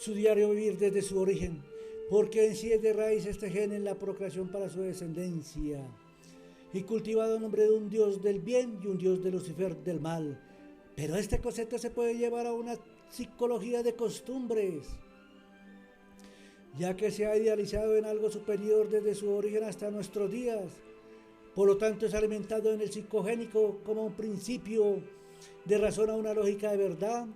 su diario vivir desde su origen, porque en sí es de raíz este gen en la procreación para su descendencia, y cultivado en nombre de un Dios del bien y un Dios de Lucifer del mal. Pero este concepto se puede llevar a una psicología de costumbres, ya que se ha idealizado en algo superior desde su origen hasta nuestros días. Por lo tanto, es alimentado en el psicogénico como un principio de razón a una lógica de verdad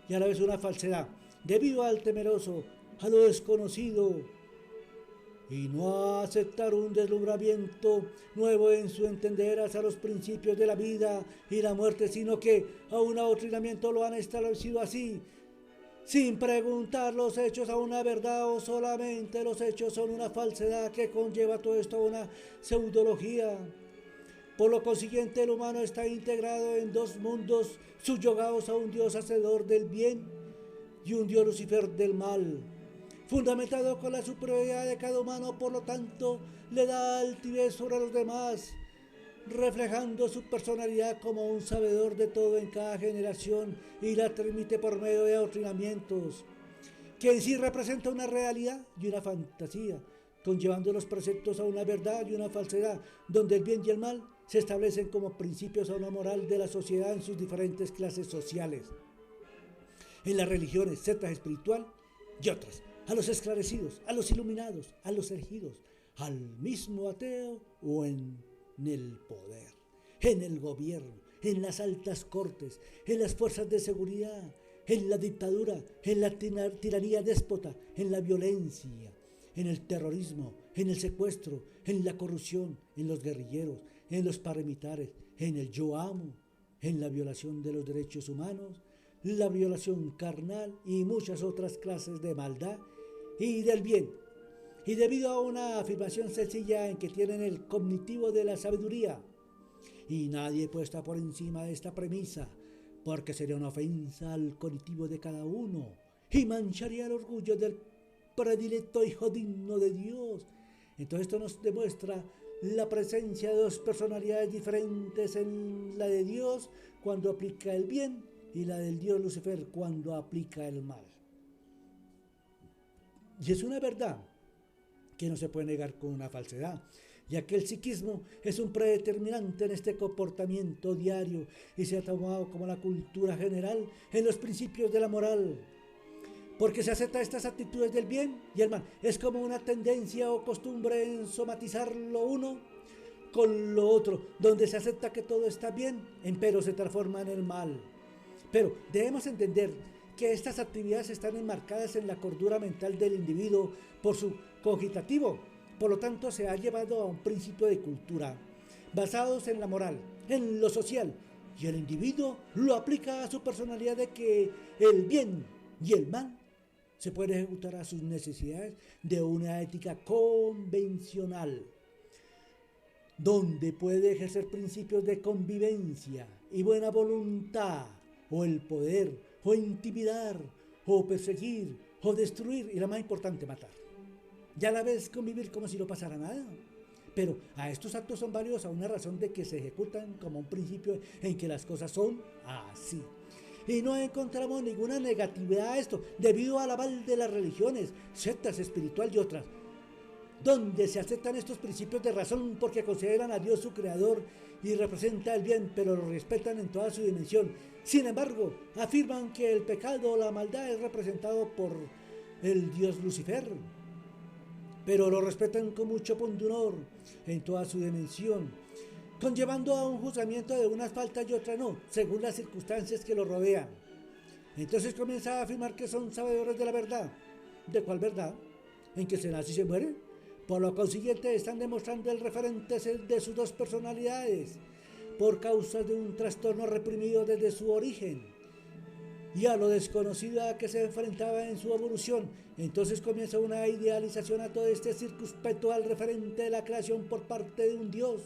y a la vez una falsedad, debido al temeroso, a lo desconocido, y no a aceptar un deslumbramiento nuevo en su entender hacia los principios de la vida y la muerte, sino que a un adoctrinamiento lo han establecido así, sin preguntar los hechos a una verdad, o solamente los hechos son una falsedad que conlleva todo esto a una pseudología. Por lo consiguiente, el humano está integrado en dos mundos subyugados a un Dios hacedor del bien y un Dios Lucifer del mal. Fundamentado con la superioridad de cada humano, por lo tanto, le da altivez sobre los demás, reflejando su personalidad como un sabedor de todo en cada generación, y la transmite por medio de adoctrinamientos, que en sí representa una realidad y una fantasía, conllevando los preceptos a una verdad y una falsedad, donde el bien y el mal se establecen como principios a una moral de la sociedad en sus diferentes clases sociales, en las religiones, sectas espiritual y otras, a los esclarecidos, a los iluminados, a los elegidos, al mismo ateo o en el poder, en el gobierno, en las altas cortes, en las fuerzas de seguridad, en la dictadura, en la tiranía déspota, en la violencia, en el terrorismo, en el secuestro, en la corrupción, en los guerrilleros, en los paramilitares, en el yo amo, en la violación de los derechos humanos, la violación carnal y muchas otras clases de maldad y del bien. Y debido a una afirmación sencilla en que tienen el cognitivo de la sabiduría, y nadie puede estar por encima de esta premisa, porque sería una ofensa al cognitivo de cada uno y mancharía el orgullo del predilecto hijo digno de Dios. Entonces esto nos demuestra la presencia de dos personalidades diferentes en la de Dios cuando aplica el bien y la del Dios Lucifer cuando aplica el mal. Y es una verdad que no se puede negar con una falsedad, ya que el psiquismo es un predeterminante en este comportamiento diario y se ha tomado como la cultura general en los principios de la moral, porque se acepta estas actitudes del bien y el mal. Es como una tendencia o costumbre en somatizar lo uno con lo otro, donde se acepta que todo está bien, empero se transforma en el mal. Pero debemos entender que estas actividades están enmarcadas en la cordura mental del individuo por su cogitativo. Por lo tanto, se ha llevado a un principio de cultura basados en la moral, en lo social, y el individuo lo aplica a su personalidad de que el bien y el mal se pueden ejecutar a sus necesidades de una ética convencional, donde puede ejercer principios de convivencia y buena voluntad, o el poder, o intimidar, o perseguir, o destruir, y la más importante, matar. Ya a la vez convivir como si no pasara nada. Pero a estos actos son válidos a una razón de que se ejecutan como un principio en que las cosas son así. Y no encontramos ninguna negatividad a esto, debido al aval de las religiones, sectas espiritual y otras, donde se aceptan estos principios de razón porque consideran a Dios su creador y representa el bien, pero lo respetan en toda su dimensión. Sin embargo, afirman que el pecado o la maldad es representado por el Dios Lucifer, pero lo respetan con mucho pundonor en toda su dimensión, conllevando a un juzgamiento de unas faltas y otras no, según las circunstancias que lo rodean. Entonces comienza a afirmar que son sabedores de la verdad. ¿De cuál verdad? ¿En que se nace y se muere? Por lo consiguiente, están demostrando el referente de sus dos personalidades, por causa de un trastorno reprimido desde su origen, y a lo desconocido a que se enfrentaba en su evolución. Entonces comienza una idealización a todo este circunspecto al referente de la creación por parte de un Dios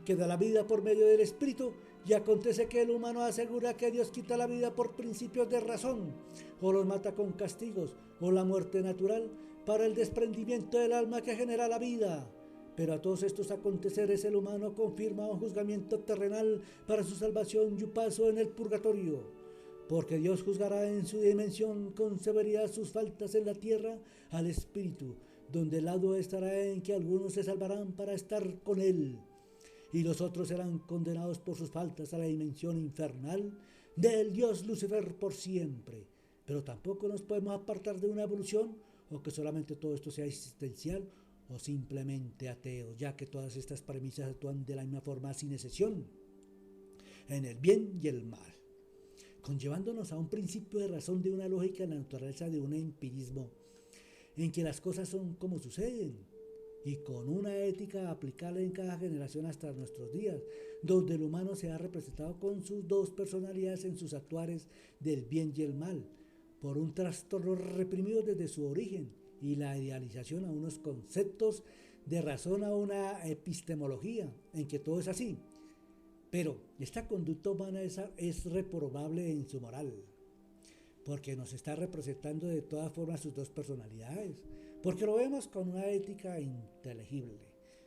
que da la vida por medio del espíritu, y acontece que el humano asegura que Dios quita la vida por principios de razón, o los mata con castigos, o la muerte natural, para el desprendimiento del alma que genera la vida. Pero a todos estos aconteceres el humano confirma un juzgamiento terrenal para su salvación y un paso en el purgatorio, porque Dios juzgará en su dimensión con severidad sus faltas en la tierra al espíritu, donde el lado estará en que algunos se salvarán para estar con él, y los otros serán condenados por sus faltas a la dimensión infernal del dios Lucifer por siempre. Pero tampoco nos podemos apartar de una evolución, o que solamente todo esto sea existencial, o simplemente ateo, ya que todas estas premisas actúan de la misma forma sin excepción, en el bien y el mal, conllevándonos a un principio de razón de una lógica en la naturaleza de un empirismo, en que las cosas son como suceden, y con una ética aplicable en cada generación hasta nuestros días, donde el humano se ha representado con sus dos personalidades en sus actuares del bien y el mal, por un trastorno reprimido desde su origen, y la idealización a unos conceptos de razón a una epistemología, en que todo es así. Pero esta conducta humana es reprobable en su moral, porque nos está representando de todas formas sus dos personalidades, porque lo vemos con una ética inteligible,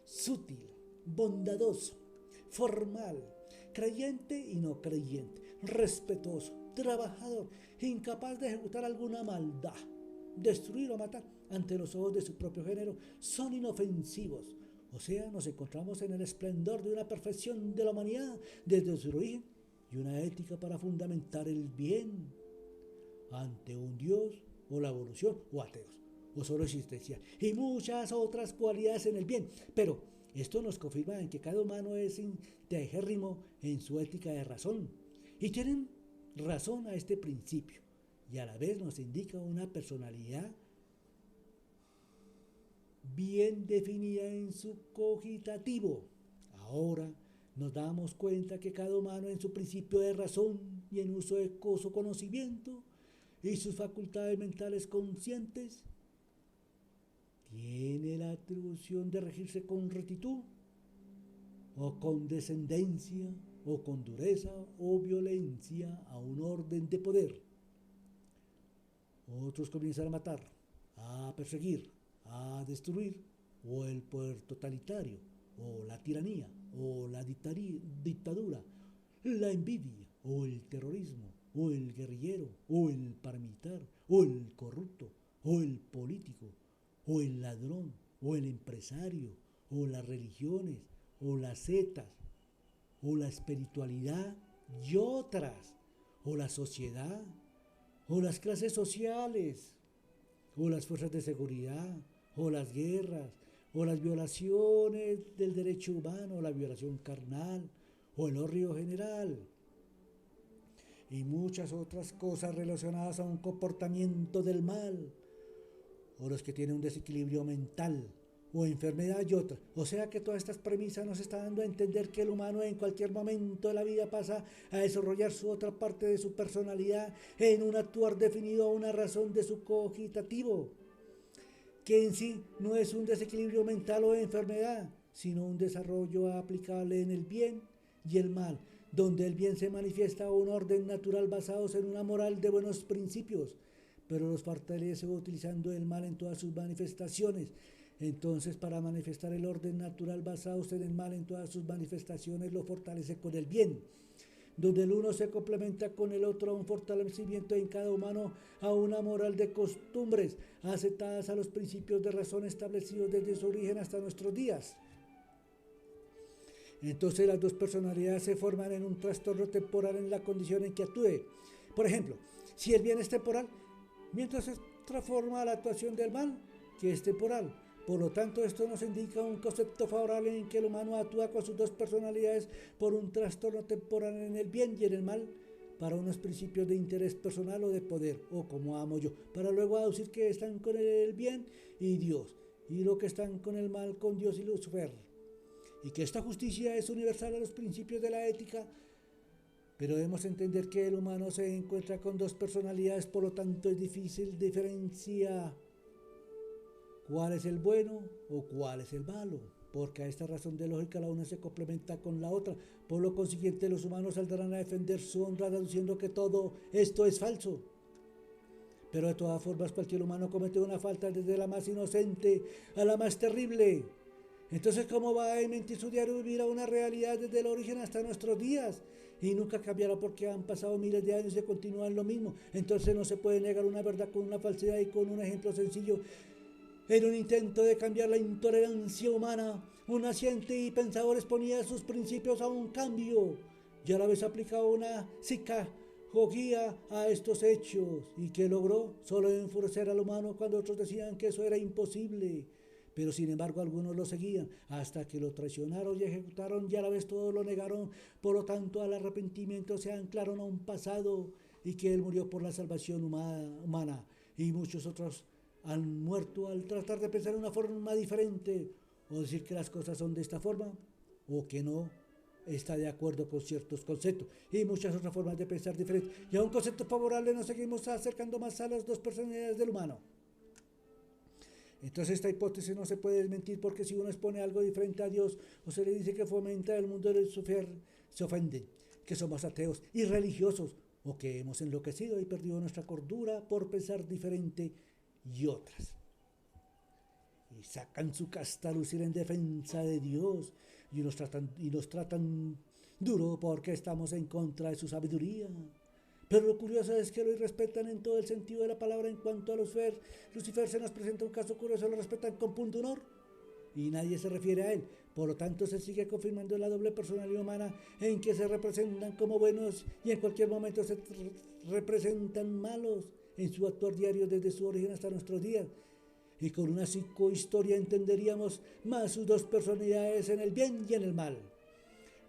sutil, bondadoso, formal, creyente y no creyente, respetuoso, trabajador, incapaz de ejecutar alguna maldad, destruir o matar ante los ojos de su propio género, son inofensivos. O sea, nos encontramos en el esplendor de una perfección de la humanidad desde su origen y una ética para fundamentar el bien ante un Dios o la evolución o ateos o solo existencia y muchas otras cualidades en el bien. Pero esto nos confirma en que cada humano es integérrimo en su ética de razón y tienen razón a este principio, y a la vez nos indica una personalidad bien definida en su cogitativo. Ahora nos damos cuenta que cada humano en su principio de razón y en uso de su conocimiento y sus facultades mentales conscientes tiene la atribución de regirse con rectitud o con descendencia o con dureza o violencia a un orden de poder. Otros comienzan a matar, a perseguir, a destruir, o el poder totalitario, o la tiranía, o la dictadura, la envidia, o el terrorismo, o el guerrillero, o el paramilitar, o el corrupto, o el político, o el ladrón, o el empresario, o las religiones, o las setas, o la espiritualidad y otras, o la sociedad, o las clases sociales, o las fuerzas de seguridad, o las guerras, o las violaciones del derecho humano, o la violación carnal, o el odio general, y muchas otras cosas relacionadas a un comportamiento del mal, o los que tienen un desequilibrio mental, o enfermedad y otras. O sea que todas estas premisas nos están dando a entender que el humano en cualquier momento de la vida pasa a desarrollar su otra parte de su personalidad en un actuar definido a una razón de su cogitativo, que en sí no es un desequilibrio mental o enfermedad, sino un desarrollo aplicable en el bien y el mal, donde el bien se manifiesta a un orden natural basados en una moral de buenos principios, pero los fortalece utilizando el mal en todas sus manifestaciones. Entonces, para manifestar el orden natural basado en el mal en todas sus manifestaciones, lo fortalece con el bien, donde el uno se complementa con el otro, un fortalecimiento en cada humano a una moral de costumbres aceptadas a los principios de razón establecidos desde su origen hasta nuestros días. Entonces las dos personalidades se forman en un trastorno temporal en la condición en que actúe. Por ejemplo, si el bien es temporal, mientras se transforma la actuación del mal, que es temporal. Por lo tanto, esto nos indica un concepto favorable en que el humano actúa con sus dos personalidades por un trastorno temporal en el bien y en el mal, para unos principios de interés personal o de poder, o como amo yo, para luego aducir que están con el bien y Dios, y lo que están con el mal con Dios y Lucifer, y que esta justicia es universal a los principios de la ética. Pero debemos entender que el humano se encuentra con dos personalidades, por lo tanto es difícil diferenciar cuál es el bueno o cuál es el malo, porque a esta razón de lógica la una se complementa con la otra. Por lo consiguiente, los humanos saldrán a defender su honra deduciendo que todo esto es falso. Pero de todas formas, cualquier humano comete una falta desde la más inocente a la más terrible. Entonces, ¿cómo va a mentir su diario vivir a una realidad desde el origen hasta nuestros días? Y nunca cambiará porque han pasado miles de años y continúan lo mismo. Entonces no se puede negar una verdad con una falsedad y con un ejemplo sencillo. En un intento de cambiar la intolerancia humana, un naciente y pensador exponía sus principios a un cambio y a la vez aplicaba una psicagogía a estos hechos. ¿Y qué logró? Solo enfurecer al humano cuando otros decían que eso era imposible. Pero sin embargo algunos lo seguían hasta que lo traicionaron y ejecutaron y a la vez todos lo negaron. Por lo tanto al arrepentimiento se anclaron a un pasado y que él murió por la salvación humana y muchos otros han muerto al tratar de pensar de una forma diferente o decir que las cosas son de esta forma o que no está de acuerdo con ciertos conceptos y muchas otras formas de pensar diferentes. Y a un concepto favorable nos seguimos acercando más a las dos personalidades del humano. Entonces esta hipótesis no se puede desmentir porque si uno expone algo diferente a Dios o se le dice que fomenta el mundo del sufrir, se ofenden, que somos ateos y religiosos o que hemos enloquecido y perdido nuestra cordura por pensar diferente y otras. Y sacan su casta lucir en defensa de Dios y nos tratan duro porque estamos en contra de su sabiduría. Pero lo curioso es que lo irrespetan en todo el sentido de la palabra. En cuanto a Lucifer se nos presenta un caso curioso, lo respetan con punto honor y nadie se refiere a él. Por lo tanto se sigue confirmando la doble personalidad humana en que se representan como buenos y en cualquier momento se representan malos en su actuar diario desde su origen hasta nuestros días. Y con una psicohistoria entenderíamos más sus dos personalidades en el bien y en el mal.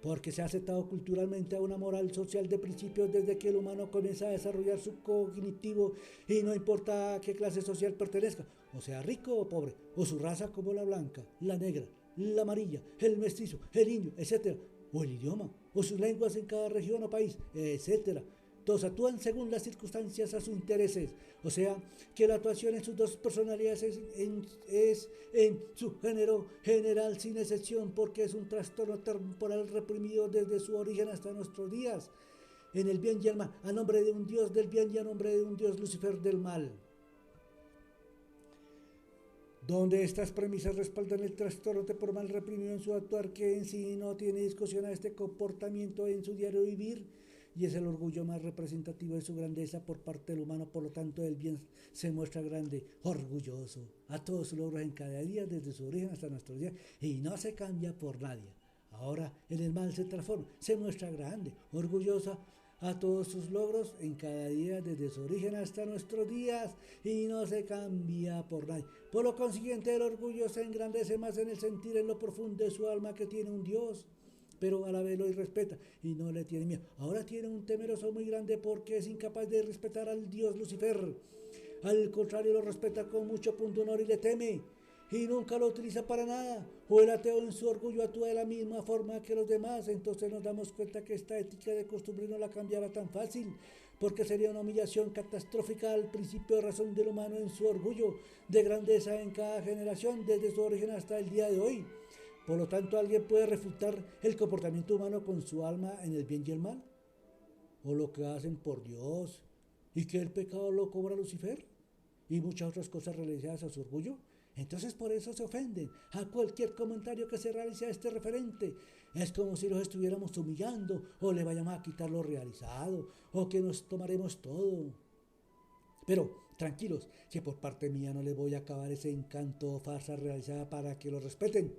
Porque se ha aceptado culturalmente a una moral social de principios desde que el humano comienza a desarrollar su cognitivo y no importa a qué clase social pertenezca, o sea rico o pobre, o su raza como la blanca, la negra, la amarilla, el mestizo, el indio, etc., o el idioma, o sus lenguas en cada región o país, etc. Todos actúan según las circunstancias a sus intereses, o sea que la actuación en sus dos personalidades es en su género general sin excepción porque es un trastorno temporal reprimido desde su origen hasta nuestros días, en el bien y el mal, a nombre de un Dios del bien y a nombre de un Dios Lucifer del mal. Donde estas premisas respaldan el trastorno temporal reprimido en su actuar que en sí no tiene discusión a este comportamiento en su diario vivir, y es el orgullo más representativo de su grandeza por parte del humano. Por lo tanto el bien se muestra grande, orgulloso a todos sus logros en cada día desde su origen hasta nuestros días y no se cambia por nadie. Ahora en el mal se transforma, se muestra grande, orgulloso a todos sus logros en cada día desde su origen hasta nuestros días y no se cambia por nadie. Por lo consiguiente el orgullo se engrandece más en el sentir en lo profundo de su alma que tiene un Dios, pero a la vez lo irrespeta y no le tiene miedo. Ahora tiene un temeroso muy grande porque es incapaz de respetar al Dios Lucifer. Al contrario, lo respeta con mucho punto honor y le teme y nunca lo utiliza para nada. O el ateo en su orgullo actúa de la misma forma que los demás. Entonces nos damos cuenta que esta ética de costumbre no la cambiará tan fácil, porque sería una humillación catastrófica al principio de razón del humano en su orgullo de grandeza en cada generación desde su origen hasta el día de hoy. Por lo tanto, ¿alguien puede refutar el comportamiento humano con su alma en el bien y el mal? ¿O lo que hacen por Dios? ¿Y que el pecado lo cobra Lucifer? ¿Y muchas otras cosas realizadas a su orgullo? Entonces por eso se ofenden a cualquier comentario que se realice a este referente. Es como si los estuviéramos humillando o le vayamos a quitar lo realizado o que nos tomaremos todo. Pero tranquilos, que por parte mía no les voy a acabar ese encanto o farsa realizada para que lo respeten.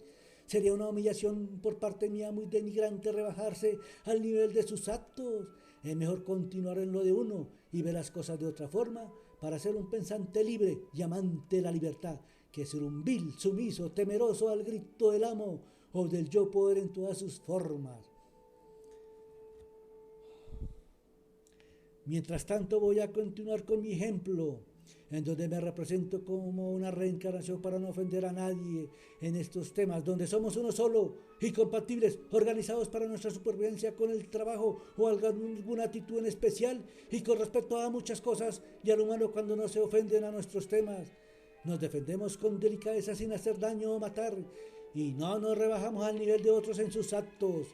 Sería una humillación por parte mía muy denigrante rebajarse al nivel de sus actos. Es mejor continuar en lo de uno y ver las cosas de otra forma para ser un pensante libre y amante de la libertad, que ser un vil, sumiso, temeroso al grito del amo o del yo poder en todas sus formas. Mientras tanto voy a continuar con mi ejemplo, en donde me represento como una reencarnación para no ofender a nadie en estos temas, donde somos uno solo y compatibles, organizados para nuestra supervivencia con el trabajo o alguna actitud en especial y con respecto a muchas cosas y al humano cuando no se ofenden a nuestros temas. Nos defendemos con delicadeza sin hacer daño o matar y no nos rebajamos al nivel de otros en sus actos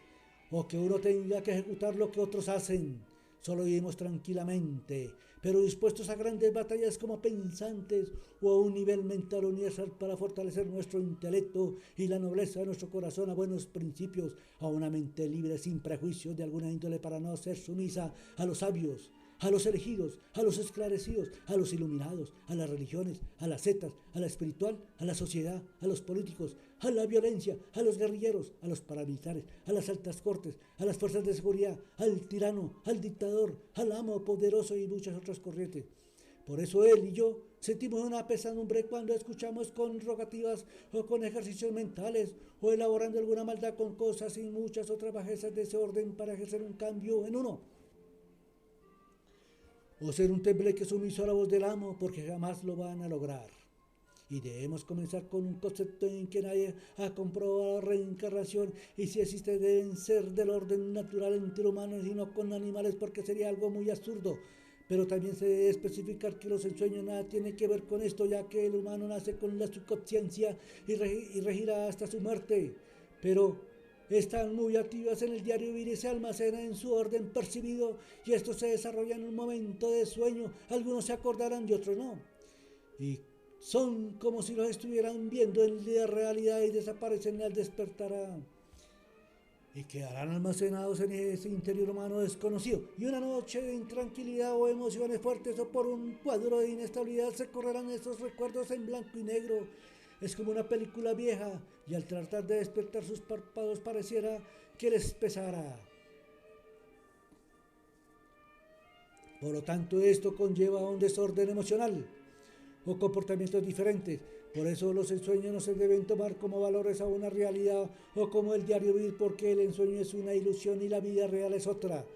o que uno tenga que ejecutar lo que otros hacen. Solo vivimos tranquilamente, pero dispuestos a grandes batallas como pensantes o a un nivel mental universal para fortalecer nuestro intelecto y la nobleza de nuestro corazón a buenos principios, a una mente libre sin prejuicios de alguna índole para no ser sumisa a los sabios, a los elegidos, a los esclarecidos, a los iluminados, a las religiones, a las sectas, a la espiritual, a la sociedad, a los políticos, a la violencia, a los guerrilleros, a los paramilitares, a las altas cortes, a las fuerzas de seguridad, al tirano, al dictador, al amo poderoso y muchas otras corrientes. Por eso él y yo sentimos una pesadumbre cuando escuchamos con rogativas o con ejercicios mentales o elaborando alguna maldad con cosas y muchas otras bajezas de ese orden para ejercer un cambio en uno. O ser un tembleque sumiso a la voz del amo, porque jamás lo van a lograr. Y debemos comenzar con un concepto en que nadie ha comprobado la reencarnación y si existe deben ser del orden natural entre humanos y no con animales porque sería algo muy absurdo. Pero también se debe especificar que los ensueños nada tienen que ver con esto, ya que el humano nace con la subconsciencia y regirá hasta su muerte. Pero están muy activas en el diario vivir y se almacenan en su orden percibido y esto se desarrolla en un momento de sueño. Algunos se acordarán y otros no. Y son como si los estuvieran viendo en la realidad y desaparecen al despertar y quedarán almacenados en ese interior humano desconocido. Y una noche de intranquilidad o emociones fuertes o por un cuadro de inestabilidad se correrán esos recuerdos en blanco y negro. Es como una película vieja y al tratar de despertar sus párpados pareciera que les pesara. Por lo tanto, esto conlleva un desorden emocional o comportamientos diferentes. Por eso los ensueños no se deben tomar como valores a una realidad o como el diario vivir, porque el ensueño es una ilusión y la vida real es otra.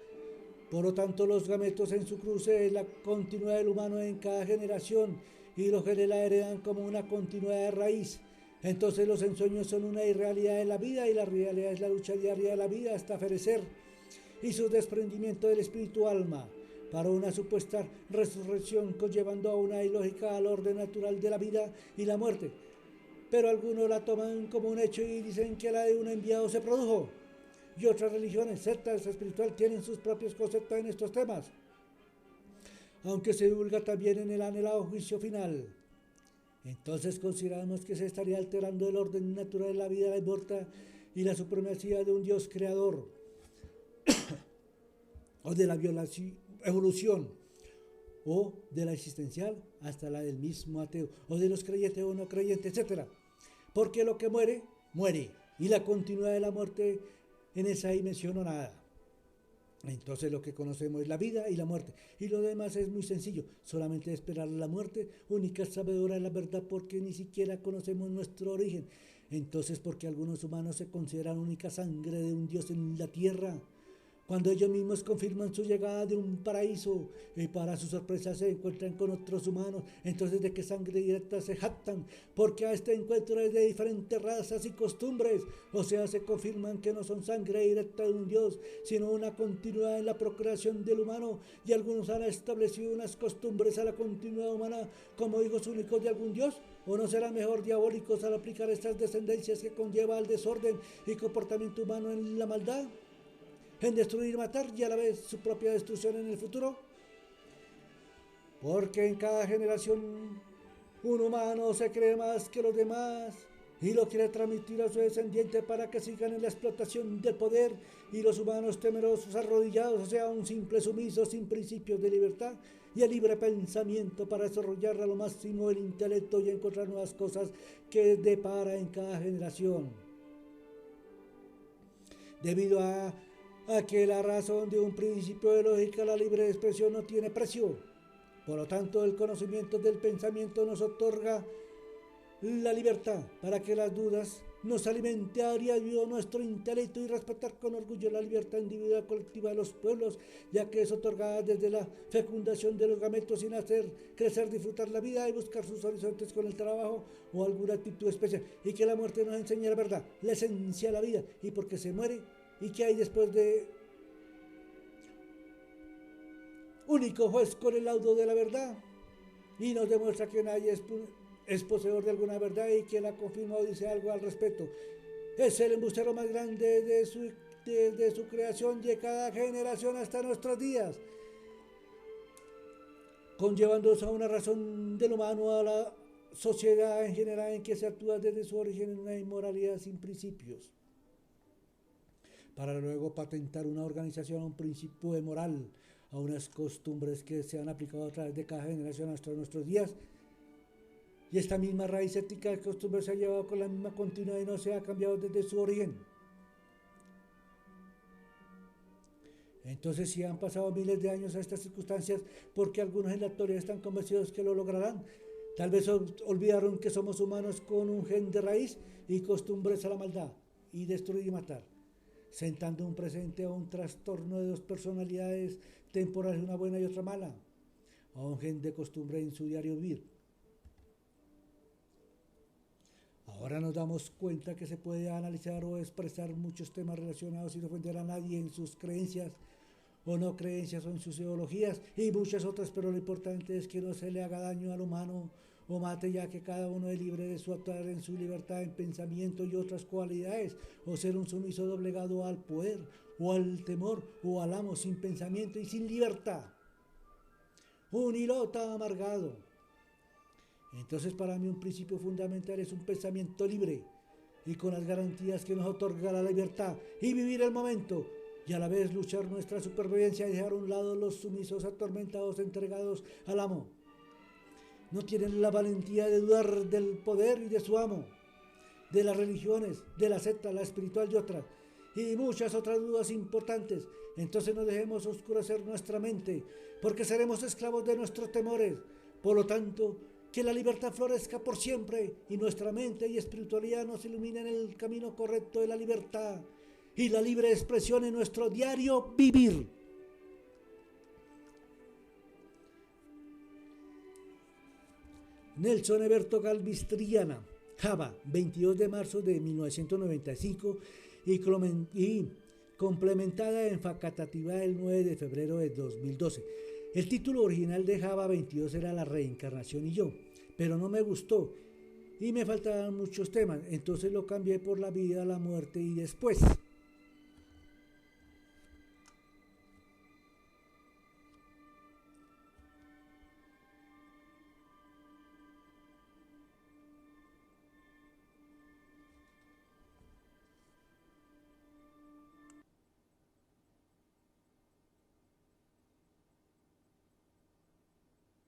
Por lo tanto, los gametos en su cruce es la continuidad del humano en cada generación y los genes la heredan como una continuidad de raíz. Entonces los ensueños son una irrealidad de la vida y la realidad es la lucha diaria de la vida hasta perecer y su desprendimiento del espíritu alma para una supuesta resurrección conllevando a una ilógica al orden natural de la vida y la muerte. Pero algunos la toman como un hecho y dicen que la de un enviado se produjo. Y otras religiones, sectas espirituales tienen sus propios conceptos en estos temas, aunque se divulga también en el anhelado juicio final. Entonces consideramos que se estaría alterando el orden natural de la vida, la muerte y la supremacía de un Dios creador o de la evolución o de la existencial hasta la del mismo ateo o de los creyentes o no creyentes, etc. Porque lo que muere, muere y la continuidad de la muerte en esa dimensión o nada. Entonces lo que conocemos es la vida y la muerte y lo demás es muy sencillo, solamente esperar la muerte, única sabedora de la verdad porque ni siquiera conocemos nuestro origen. Entonces porque algunos humanos se consideran única sangre de un Dios en la tierra, cuando ellos mismos confirman su llegada de un paraíso y para su sorpresa se encuentran con otros humanos, entonces de qué sangre directa se jactan, porque a este encuentro es de diferentes razas y costumbres, o sea, se confirman que no son sangre directa de un Dios, sino una continuidad en la procreación del humano, y algunos han establecido unas costumbres a la continuidad humana como hijos únicos de algún Dios, o no serán mejor diabólicos al aplicar estas descendencias que conlleva al desorden y comportamiento humano en la maldad, en destruir y matar y a la vez su propia destrucción en el futuro. Porque en cada generación un humano se cree más que los demás y lo quiere transmitir a su descendiente para que sigan en la explotación del poder, y los humanos temerosos arrodillados, o sea, un simple sumiso sin principios de libertad y el libre pensamiento para desarrollar a lo máximo el intelecto y encontrar nuevas cosas que depara en cada generación. Debido a que la razón de un principio de lógica, la libre expresión, no tiene precio. Por lo tanto, el conocimiento del pensamiento nos otorga la libertad para que las dudas nos alimente a diario nuestro intelecto y respetar con orgullo la libertad individual colectiva de los pueblos, ya que es otorgada desde la fecundación de los gametos sin hacer crecer, disfrutar la vida y buscar sus horizontes con el trabajo o alguna actitud especial, y que la muerte nos enseña la verdad, la esencia de la vida y por qué se muere y qué hay después de único juez con el laudo de la verdad, y nos demuestra que nadie es poseedor de alguna verdad y quien la confirma o dice algo al respecto es el embustero más grande de su creación de cada generación hasta nuestros días. conllevándose a una razón del humano a la sociedad en general en que se actúa desde su origen en una inmoralidad sin principios, para luego patentar una organización a un principio de moral, a unas costumbres que se han aplicado a través de cada generación hasta nuestros días. Y esta misma raíz ética de costumbres se ha llevado con la misma continuidad y no se ha cambiado desde su origen. Entonces, si han pasado miles de años a estas circunstancias, porque algunos en la actualidad están convencidos que lo lograrán, tal vez olvidaron que somos humanos con un gen de raíz y costumbres a la maldad, y destruir y matar, sentando un presente a un trastorno de dos personalidades temporales, una buena y otra mala, a un gen de costumbre en su diario vivir. Ahora nos damos cuenta que se puede analizar o expresar muchos temas relacionados sin ofender a nadie en sus creencias o no creencias o en sus ideologías y muchas otras, pero lo importante es que no se le haga daño al humano o mate, ya que cada uno es libre de su actuar en su libertad en pensamiento y otras cualidades, o ser un sumiso doblegado al poder o al temor o al amo sin pensamiento y sin libertad, un ilota amargado. Entonces, para mí un principio fundamental es un pensamiento libre y con las garantías que nos otorga la libertad, y vivir el momento y a la vez luchar nuestra supervivencia y dejar a un lado los sumisos atormentados entregados al amo. No tienen la valentía de dudar del poder y de su amo, de las religiones, de la secta, la espiritual y otras, y muchas otras dudas importantes. Entonces no dejemos oscurecer nuestra mente, porque seremos esclavos de nuestros temores. Por lo tanto, que la libertad florezca por siempre y nuestra mente y espiritualidad nos iluminen en el camino correcto de la libertad y la libre expresión en nuestro diario vivir. Nelson Eberto Galvis Triana, Java, 22 de marzo de 1995 y complementada en facultativa el 9 de febrero de 2012. El título original de Java 22 era La reencarnación y yo, pero no me gustó y me faltaban muchos temas, entonces lo cambié por la vida, la muerte y después.